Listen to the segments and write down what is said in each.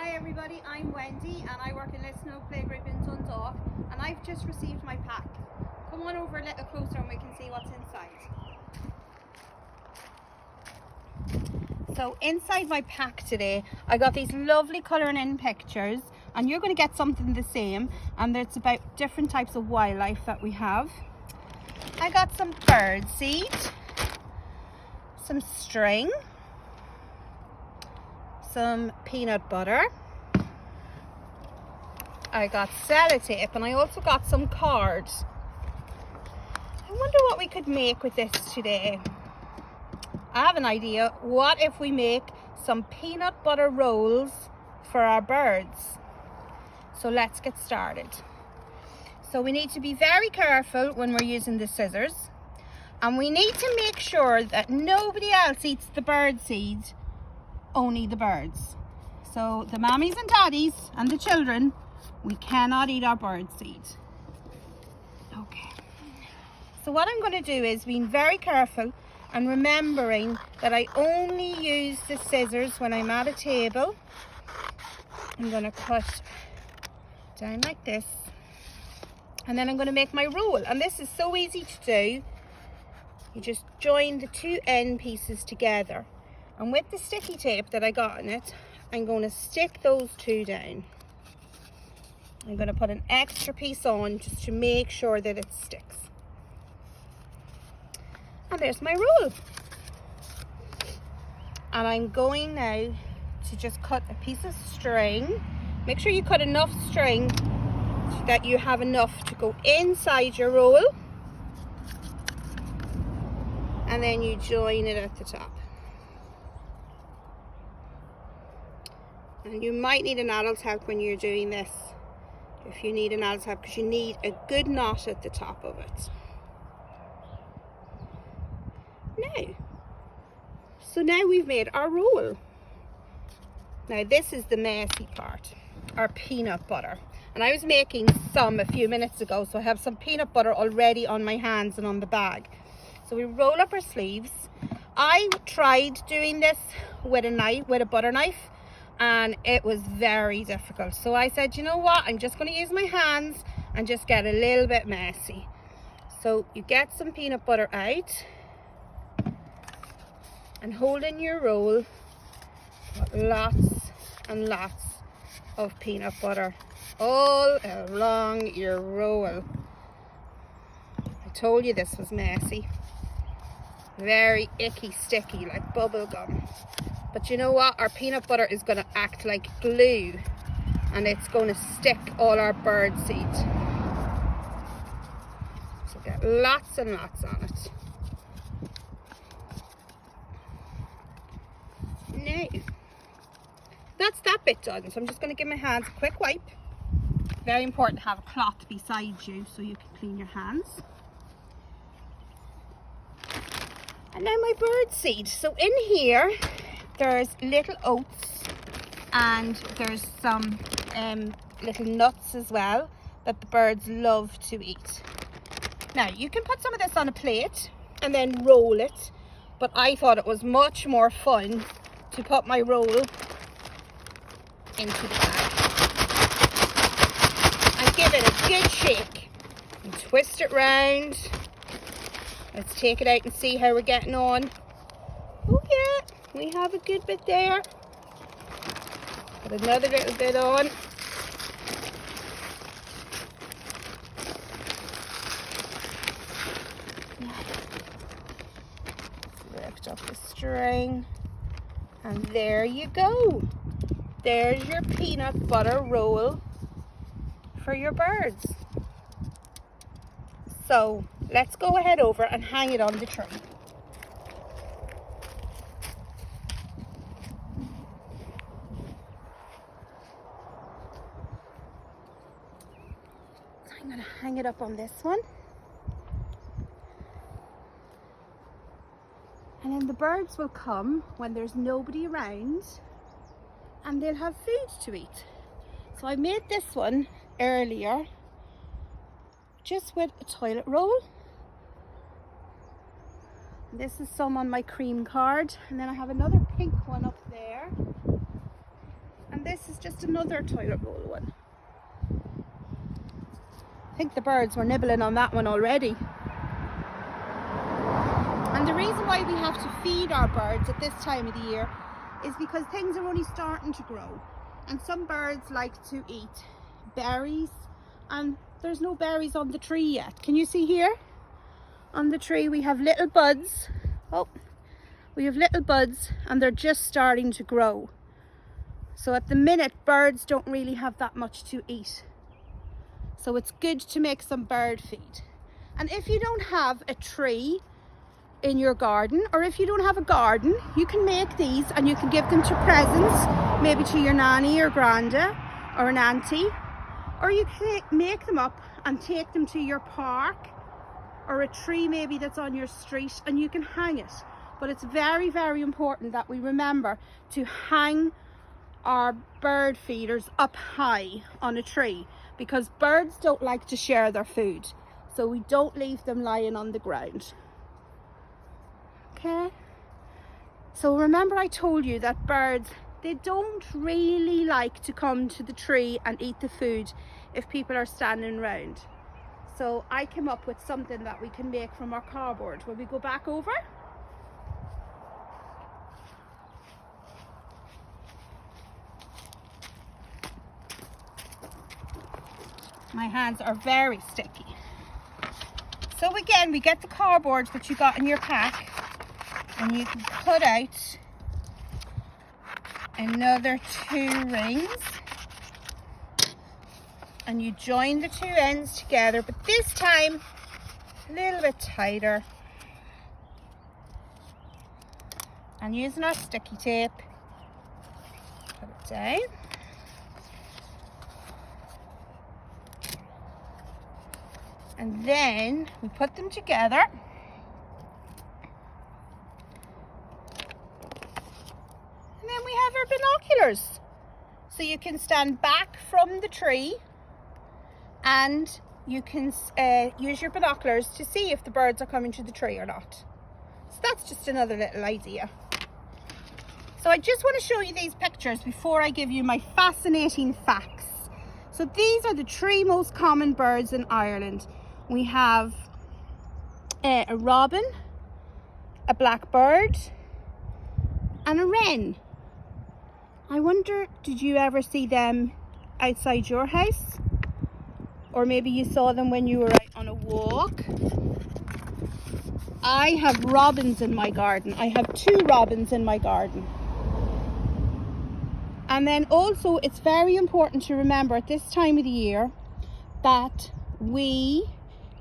Hi everybody, I'm Wendy and I work in Let's Know Playgroup in Dundalk, and I've just received my pack. Come on over a little closer and we can see what's inside. So inside my pack today, I got these lovely colouring in pictures, and you're going to get something the same, and it's about different types of wildlife that we have. I got some bird seed, some string, some peanut butter, I got sellotape, and I also got some cards. I wonder what we could make with this today. I have an idea. What if we make some peanut butter rolls for our birds? So let's get started. So we need to be very careful when we're using the scissors, and we need to make sure that nobody else eats the bird seed, only the birds. So the mammies and daddies and the children, we cannot eat our bird seed. Okay. So what I'm going to do is being very careful and remembering that I only use the scissors when I'm at a table. I'm going to cut down like this, and then I'm going to make my roll. And this is so easy to do. You just join the two end pieces together, and with the sticky tape that I got in it, I'm going to stick those two down. I'm going to put an extra piece on just to make sure that it sticks. And there's my roll. And I'm going now to just cut a piece of string. Make sure you cut enough string so that you have enough to go inside your roll. And then you join it at the top. And you might need an adult's help when you're doing this. If you need an adult's help, because you need a good knot at the top of it. Now we've made our roll. Now this is the messy part, our peanut butter. And I was making some a few minutes ago, so I have some peanut butter already on my hands and on the bag. So we roll up our sleeves. I tried doing this with a knife, with a butter knife, and it was very difficult. So I said, you know what, I'm just going to use my hands and just get a little bit messy. So you get some peanut butter out, and hold in your roll, put lots and lots of peanut butter all along your roll. I told you this was messy. Very icky, sticky, like bubble gum. But you know what? Our peanut butter is going to act like glue, and it's going to stick all our bird seed. So get lots and lots on it. Now, that's that bit done. So I'm just going to give my hands a quick wipe. Very important to have a cloth beside you so you can clean your hands. And now my bird seed. So in here, there's little oats, and there's some little nuts as well that the birds love to eat. Now, you can put some of this on a plate and then roll it, but I thought it was much more fun to put my roll into the bag and give it a good shake and twist it round. Let's take it out and see how we're getting on. Oh yeah, we have a good bit there. Put another little bit on. Lift up the string. And there you go. There's your peanut butter roll for your birds. So let's go ahead over and hang it on the tree. So I'm going to hang it up on this one. And then the birds will come when there's nobody around, and they'll have food to eat. So I made this one earlier just with a toilet roll. This is some on my cream card, and then I have another pink one up there. And this this is just another toilet roll one. I think the birds were nibbling on that one already. And the reason why we have to feed our birds at this time of the year is because things are only starting to grow. And some birds like to eat berries, and there's no berries on the tree yet. Can you see here? On the tree we have little buds. Oh, we have little buds and they're just starting to grow. So at the minute, birds don't really have that much to eat. So it's good to make some bird feed. And if you don't have a tree in your garden, or if you don't have a garden, you can make these and you can give them to presents, maybe to your nanny or granda or an auntie, or you can make them up and take them to your park or a tree maybe that's on your street, and you can hang it. But it's very, very important that we remember to hang our bird feeders up high on a tree, because birds don't like to share their food, so we don't leave them lying on the ground. Okay, so remember I told you that birds, they don't really like to come to the tree and eat the food if people are standing around. So I came up with something that we can make from our cardboard. Will we go back over? My hands are very sticky. So again, we get the cardboard that you got in your pack, and you can cut out another 2 rings, and you join the 2 ends together, but this time a little bit tighter, and using our sticky tape, put it down. And then we put them together. And then we have our binoculars. So you can stand back from the tree and you can use your binoculars to see if the birds are coming to the tree or not. So that's just another little idea. So I just want to show you these pictures before I give you my fascinating facts. So these are the 3 most common birds in Ireland. We have a robin, a blackbird, and a wren. I wonder, did you ever see them outside your house? Or maybe you saw them when you were out on a walk. I have robins in my garden. I have 2 robins in my garden. And then also, it's very important to remember at this time of the year that we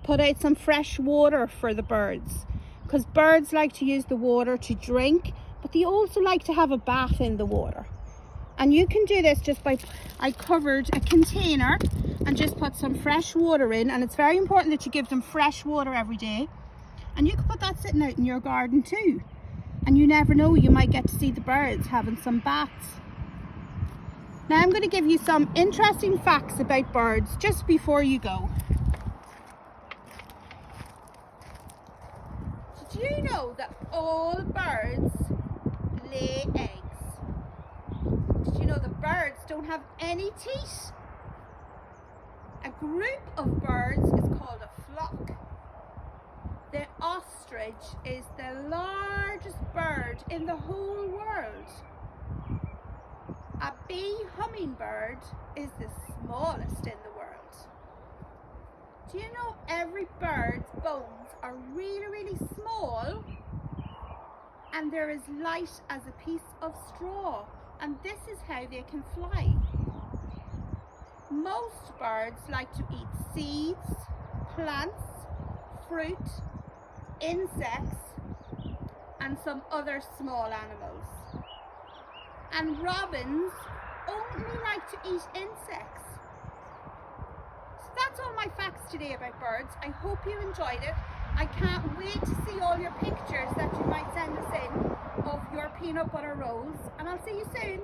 put out some fresh water for the birds, because birds like to use the water to drink, but they also like to have a bath in the water. And you can do this just by, I covered a container and just put some fresh water in, and it's very important that you give them fresh water every day. And you can put that sitting out in your garden too, and you never know, you might get to see the birds having some baths. Now I'm going to give you some interesting facts about birds just before you go. Did you know that all birds lay eggs? Did you know that birds don't have any teeth? A group of birds is called a flock. The ostrich is the largest bird in the whole world. A bee hummingbird is the smallest in the world. Do you know every bird's bones are really, really small, and they're as light as a piece of straw, and this is how they can fly. Most birds like to eat seeds, plants, fruit, insects, and some other small animals. And robins only like to eat insects. So that's all my facts today about birds. I hope you enjoyed it. I can't wait to see all your pictures that you might send us in of your peanut butter rolls, and I'll see you soon.